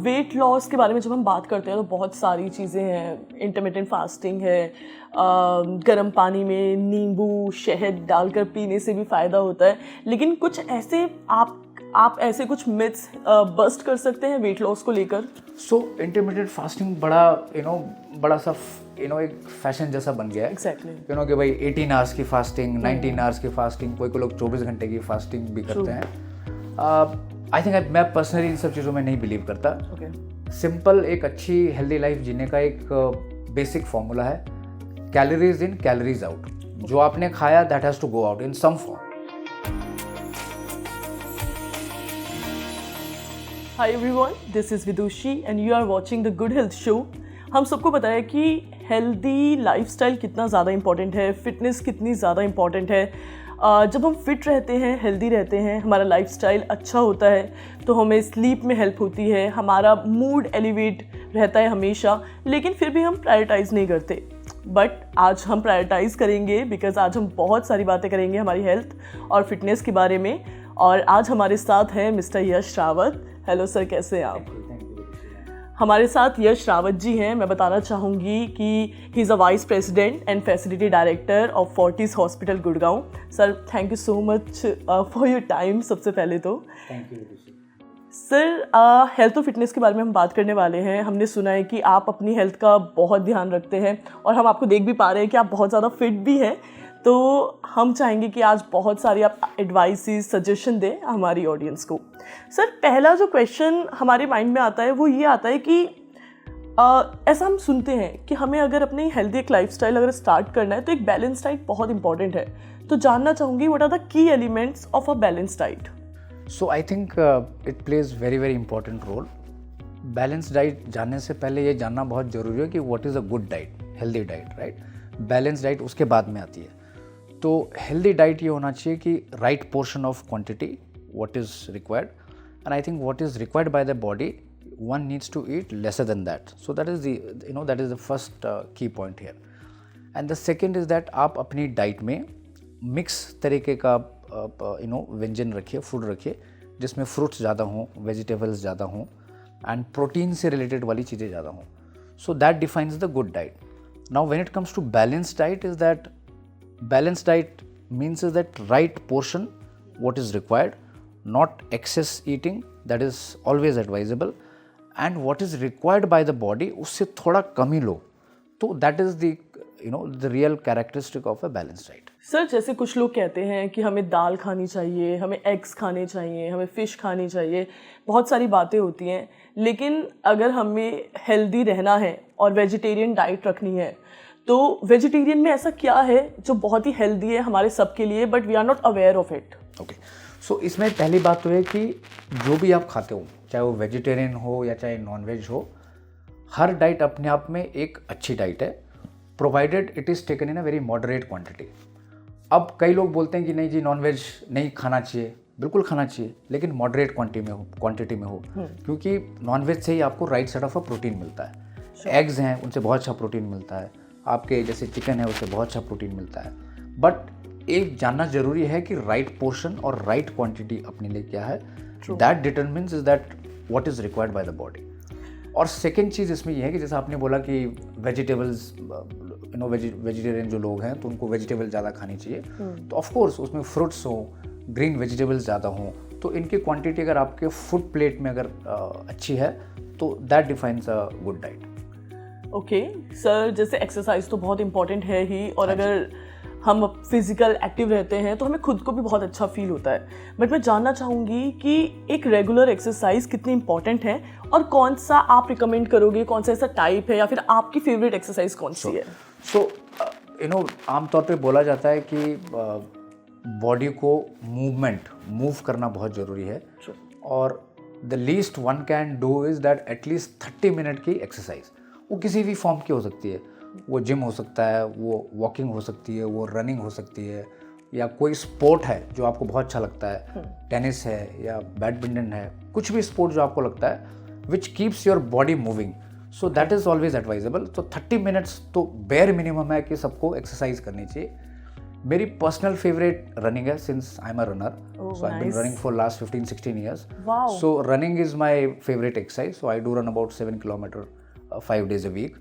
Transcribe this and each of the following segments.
Weight loss के बारे में जब हम बात करते हैं तो बहुत सारी चीज़ें हैं। इंटरमिटेंट फास्टिंग है, गर्म पानी में नींबू शहद डालकर पीने से भी फ़ायदा होता है, लेकिन कुछ ऐसे आप ऐसे कुछ मिथ्स बस्ट कर सकते हैं वेट लॉस को लेकर? सो इंटरमिटेंट फास्टिंग बड़ा सा एक फैशन जैसा बन गया है। एग्जैक्टली कि भाई 18 आवर्स की फास्टिंग, 19 आवर्स की फास्टिंग, कोई लोग 24 घंटे की फास्टिंग भी करते हैं। आई थिंक मैं पर्सनली इन सब चीज़ों में नहीं बिलीव करता। सिंपल एक अच्छी हेल्दी लाइफ जीने का एक बेसिक फॉर्मूला है, कैलोरीज इन कैलोरीज आउट। जो आपने खाया that has to go out in some form. Hi everyone, this is Vidushi and you are watching the good health show. हम सबको पता है कि हेल्दी लाइफस्टाइल कितना ज़्यादा इंपॉर्टेंट है, फिटनेस कितनी ज़्यादा इंपॉर्टेंट है। जब हम फिट रहते हैं, हेल्दी रहते हैं, हमारा लाइफस्टाइल अच्छा होता है तो हमें स्लीप में हेल्प होती है, हमारा मूड एलिवेट रहता है हमेशा, लेकिन फिर भी हम प्रायोरिटाइज़ नहीं करते। बट आज हम प्रायोरिटाइज़ करेंगे बिकॉज आज हम बहुत सारी बातें करेंगे हमारी हेल्थ और फिटनेस के बारे में। और आज हमारे साथ हैं मिस्टर यश रावत। हेलो सर, कैसे हैं आप? हमारे साथ यश रावत जी हैं। मैं बताना चाहूँगी कि he is a vice president and facility director of Fortis hospital Gurgaon. Sir, thank you so much for your time. सबसे पहले तो थैंक यू सर, हेल्थ और फिटनेस के बारे में हम बात करने वाले हैं। हमने सुना है कि आप अपनी हेल्थ का बहुत ध्यान रखते हैं और हम आपको देख भी पा रहे हैं कि आप बहुत ज़्यादा फिट भी हैं। तो हम चाहेंगे कि आज बहुत सारी आप एडवाइसेस, सजेशन दें हमारी ऑडियंस को। सर, पहला जो क्वेश्चन हमारे माइंड में आता है वो ये आता है कि ऐसा हम सुनते हैं कि हमें अगर अपनी हेल्दी एक लाइफस्टाइल अगर स्टार्ट करना है तो एक बैलेंस डाइट बहुत इंपॉर्टेंट है। तो जानना चाहूँगी what are the key elements of a balance diet? So I think it plays very very important role. Balance diet जानने से पहले ये जानना बहुत ज़रूरी है कि what is a good diet, healthy diet, right? Balance diet उसके बाद में आती है। तो हेल्दी डाइट ये होना चाहिए कि right portion of quantity what is required, and I think what is required by the body one needs to eat lesser than that. So that is the first key point here. And the second is that आप अपनी diet में mix तरीके का व्यंजन रखिए, food रखिए, जिसमें fruits ज़्यादा हों, वेजिटेबल्स ज़्यादा हों एंड प्रोटीन से रिलेटेड वाली चीज़ें ज़्यादा हों. So that defines the good diet. Now when it comes to balanced diet, is that balanced diet means is that right portion what is required, not excess eating, that is always advisable, and what is required by the body उससे थोड़ा कम ही लो. तो that is the real characteristic of a balanced diet. Sir, जैसे कुछ लोग कहते हैं कि हमें दाल खानी चाहिए, हमें एग्स खाने चाहिए, हमें फ़िश खानी चाहिए, बहुत सारी बातें होती हैं, लेकिन अगर हमें हेल्दी रहना है और वेजिटेरियन डाइट रखनी है तो वेजिटेरियन में ऐसा क्या है जो बहुत ही हेल्दी है हमारे सबके लिए but we are not aware of it? Okay, so इसमें पहली बात तो है कि जो भी आप खाते हो, चाहे वो वेजिटेरियन हो या चाहे नॉन वेज हो, हर डाइट अपने आप में एक अच्छी डाइट है, provided it is taken in a very moderate quantity. अब कई लोग बोलते हैं कि नहीं जी नॉन वेज नहीं खाना चाहिए. बिल्कुल खाना चाहिए, लेकिन मॉडरेट क्वांटिटी में हो, क्योंकि नॉन वेज से ही आपको right set of a protein मिलता है. एग्स हैं, उनसे बहुत अच्छा प्रोटीन मिलता है. आपके जैसे चिकन है, उससे बहुत अच्छा प्रोटीन मिलता है. बट एक जानना ज़रूरी है कि राइट पोर्शन और राइट क्वांटिटी अपने लिए क्या है. That determines is that what is required by the body. और सेकेंड चीज़ इसमें यह है कि जैसे आपने बोला कि वेजिटेबल्स वेजिटेरियन जो लोग हैं तो उनको वेजिटेबल ज़्यादा खानी चाहिए. तो ऑफ कोर्स उसमें फ्रूट्स हो, ग्रीन वेजिटेबल्स ज़्यादा हों, तो इनकी क्वांटिटी अगर आपके फूड प्लेट में अगर अच्छी है तो that defines a good diet. Okay sir, जैसे एक्सरसाइज तो बहुत इंपॉर्टेंट है ही, और अगर हम फिजिकल एक्टिव रहते हैं तो हमें खुद को भी बहुत अच्छा फील होता है. बट मैं जानना चाहूँगी कि एक रेगुलर एक्सरसाइज कितनी इंपॉर्टेंट है और कौन सा आप रिकमेंड करोगे, कौन सा ऐसा टाइप है या फिर आपकी फेवरेट एक्सरसाइज कौन सी है? सो आमतौर पे बोला जाता है कि बॉडी को मूव करना बहुत ज़रूरी है. और the least one can do is that at least 30 minute की एक्सरसाइज. वो किसी भी फॉर्म की हो सकती है. वो जिम हो सकता है, वो वॉकिंग हो सकती है, वो रनिंग हो सकती है, या कोई स्पोर्ट है जो आपको बहुत अच्छा लगता है, टेनिस है या बैडमिंटन है, कुछ भी स्पोर्ट जो आपको लगता है which keeps your body moving. So that is always advisable. तो 30 मिनट्स तो बेयर मिनिमम है कि सबको एक्सरसाइज करनी चाहिए. मेरी पर्सनल फेवरेट रनिंग है, since I am a runner, so I have been nice. Running for last 15-16 years. Wow. So running is my favorite exercise. So I do run about 7 kilometer 5 days a week.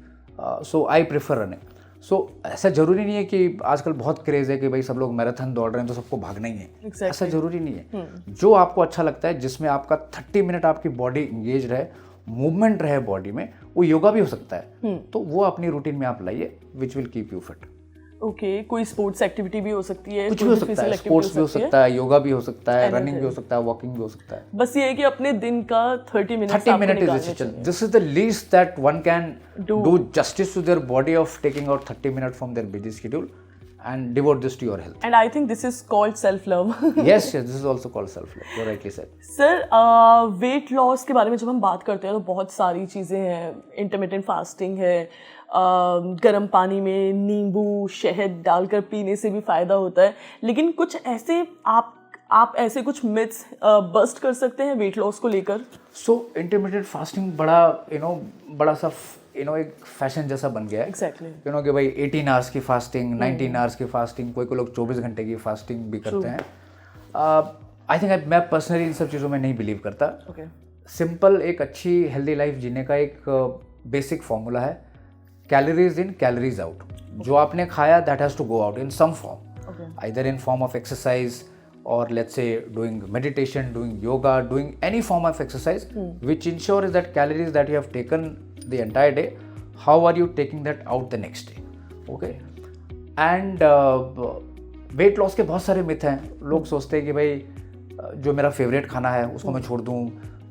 So I prefer running. So ऐसा जरूरी नहीं है कि आजकल बहुत craze है कि भाई सब लोग मैराथन दौड़ रहे हैं तो सबको भागना ही है. Exactly. ऐसा जरूरी नहीं है. जो आपको अच्छा लगता है, जिसमें आपका 30 मिनट आपकी बॉडी इंगेज रहे, मूवमेंट रहे बॉडी में, वो योगा भी हो सकता है. तो वो अपनी रूटीन में आप लाइए, which will keep you fit. Okay, कोई स्पोर्ट्स एक्टिविटी भी हो सकती है, कुछ भी हो सकता है, स्पोर्ट्स भी हो सकता है, योगा भी हो सकता है, रनिंग भी हो सकता है, वॉकिंग भी हो सकता है. बस ये है कि अपने दिन का 30 minute is essential. This is the least that one can do justice to their body of taking out 30 minutes from their busy schedule and devote this to your health. And I think this is called self love. yes, this is also called self love. You rightly said. Sir, weight loss के बारे में जब हम बात करते हैं तो बहुत सारी चीज़ें हैं. इंटरमिटेंट फास्टिंग है, गर्म पानी में नींबू शहद डालकर पीने से भी फ़ायदा होता है. लेकिन कुछ ऐसे आप ऐसे कुछ मिथ्स बस्ट कर सकते हैं वेट लॉस को लेकर? सो इंटरमिटेंट फास्टिंग बड़ा सा एक फैशन जैसा बन गया है. एग्जैक्टली. कि भाई 18 आवर्स की फास्टिंग, 19 आवर्स की फास्टिंग, कोई लोग 24 घंटे की फास्टिंग भी करते हैं. आई थिंक मैं पर्सनली इन सब चीज़ों में नहीं बिलीव करता. सिंपल एक अच्छी हेल्दी लाइफ जीने का एक बेसिक फॉर्मूला है, कैलोरीज इन कैलोरीज आउट. जो आपने खाया that has to go out in some form, either in form of exercise or let's say doing meditation, doing yoga, doing any form of exercise which ensures that calories that you have taken the entire day, how are you taking that out the next day. Okay. And weight loss के बहुत सारे myth हैं. लोग सोचते हैं कि भाई जो मेरा फेवरेट खाना है उसको मैं छोड़ दूँ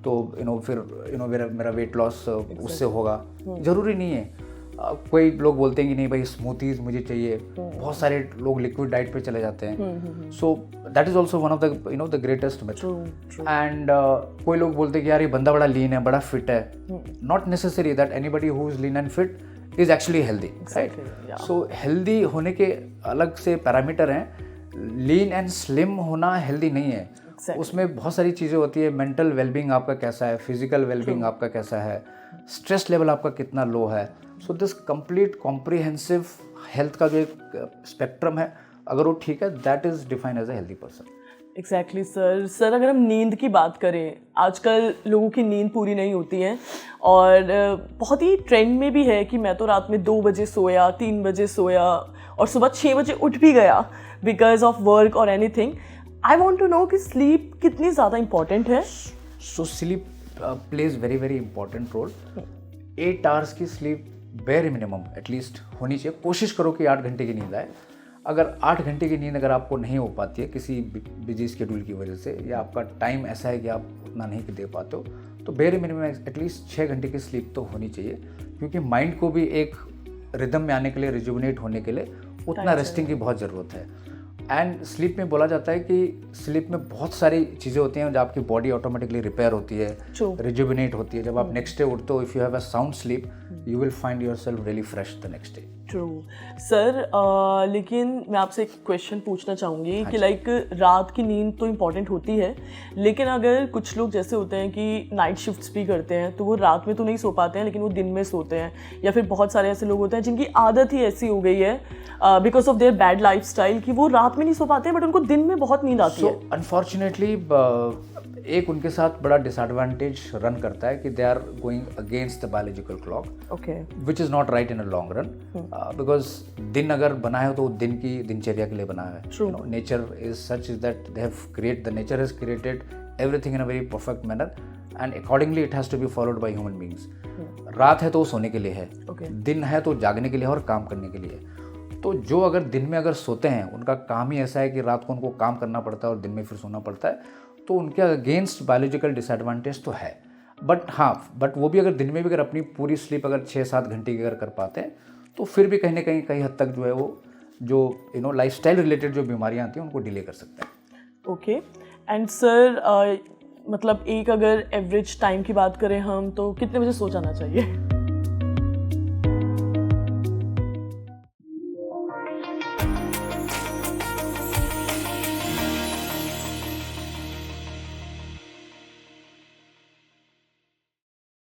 तो फिर मेरा वेट लॉस उससे होगा. ज़रूरी नहीं है. कोई लोग बोलते हैं कि नहीं भाई स्मूथीज मुझे चाहिए. बहुत सारे लोग लिक्विड डाइट पे चले जाते हैं. So that is also one of the the greatest myth. And कोई लोग बोलते हैं कि यार ये बंदा बड़ा लीन है, बड़ा फिट है. Not necessary that anybody who is lean and fit is actually healthy, right. So healthy होने के अलग से पैरामीटर हैं. लीन एंड स्लिम होना हेल्दी नहीं है. उसमें बहुत सारी चीज़ें होती है. मेंटल वेलबींग आपका कैसा है, फिजिकल वेलबींग आपका कैसा है, स्ट्रेस लेवल आपका कितना लो है. So this complete comprehensive health का जो एक स्पेक्ट्रम है, अगर वो ठीक है, that is defined as a healthy person. Exactly sir, अगर हम नींद की बात करें, आजकल लोगों की नींद पूरी नहीं होती है और बहुत ही ट्रेंड में भी है कि मैं तो रात में 2 बजे सोया, 3 बजे सोया और सुबह 6 बजे उठ भी गया बिकॉज ऑफ वर्क और anything. I want to know कि स्लीप कितनी ज़्यादा इम्पॉर्टेंट है. So sleep plays very very important role. 8 hours की स्लीप बेयर मिनिमम एटलीस्ट होनी चाहिए. कोशिश करो कि 8 घंटे की नींद आए. अगर 8 घंटे की नींद अगर आपको नहीं हो पाती है किसी बिजी शेड्यूल की वजह से, या आपका टाइम ऐसा है कि आप उतना नहीं दे पाते हो, तो बेयर मिनिमम एटलीस्ट 6 घंटे की स्लीप तो होनी चाहिए. क्योंकि माइंड को भी एक रिदम में आने के लिए, रिजुविनेट होने के लिए उतना रेस्टिंग की बहुत ज़रूरत है. एंड स्लीप में बोला जाता है कि स्लीप में बहुत सारी चीज़ें होती हैं जब आपकी बॉडी ऑटोमेटिकली रिपेयर होती है, रिजुविनेट होती है. जब आप नेक्स्ट डे उठते हो, if you have a sound sleep, you will find yourself really fresh the next day. True sir, लेकिन मैं आपसे एक क्वेश्चन पूछना चाहूँगी कि लाइक रात की नींद तो इम्पॉर्टेंट होती है, लेकिन अगर कुछ लोग जैसे होते हैं कि नाइट शिफ्ट्स भी करते हैं तो वो रात में तो नहीं सो पाते हैं लेकिन वो दिन में सोते हैं, या फिर बहुत सारे ऐसे लोग होते हैं जिनकी आदत ही ऐसी हो गई है because of their bad life style कि वो रात में नहीं सो पाते हैं बट उनको दिन में बहुत नींद आती है. अनफॉर्चुनेटली एक उनके साथ बड़ा डिसएडवांटेज रन करता है कि they are going against the biological clock, which is not right in a long run. Because दिन अगर बना है तो दिन की दिनचर्या के लिए बना है. Nature is such is that they have create, the nature has created everything in a very perfect manner and accordingly it has to be followed by human beings. रात है तो वो सोने के लिए है, दिन है तो जागने के लिए और काम करने के लिए. तो जो अगर दिन में अगर सोते हैं, उनका काम ही ऐसा है कि रात को उनको काम करना पड़ता है और दिन में फिर सोना पड़ता है, तो उनके अगेंस्ट बायोलॉजिकल डिसएडवांटेज तो है. बट वो भी अगर दिन में भी अगर अपनी पूरी स्लीप अगर 6-7 घंटे की अगर कर पाते हैं तो फिर भी कहीं ना कहीं हद तक जो है वो जो लाइफस्टाइल रिलेटेड जो बीमारियां आती हैं उनको डिले कर सकते हैं. ओके. एंड सर मतलब एक अगर एवरेज टाइम की बात करें हम तो कितने बजे सो जाना चाहिए?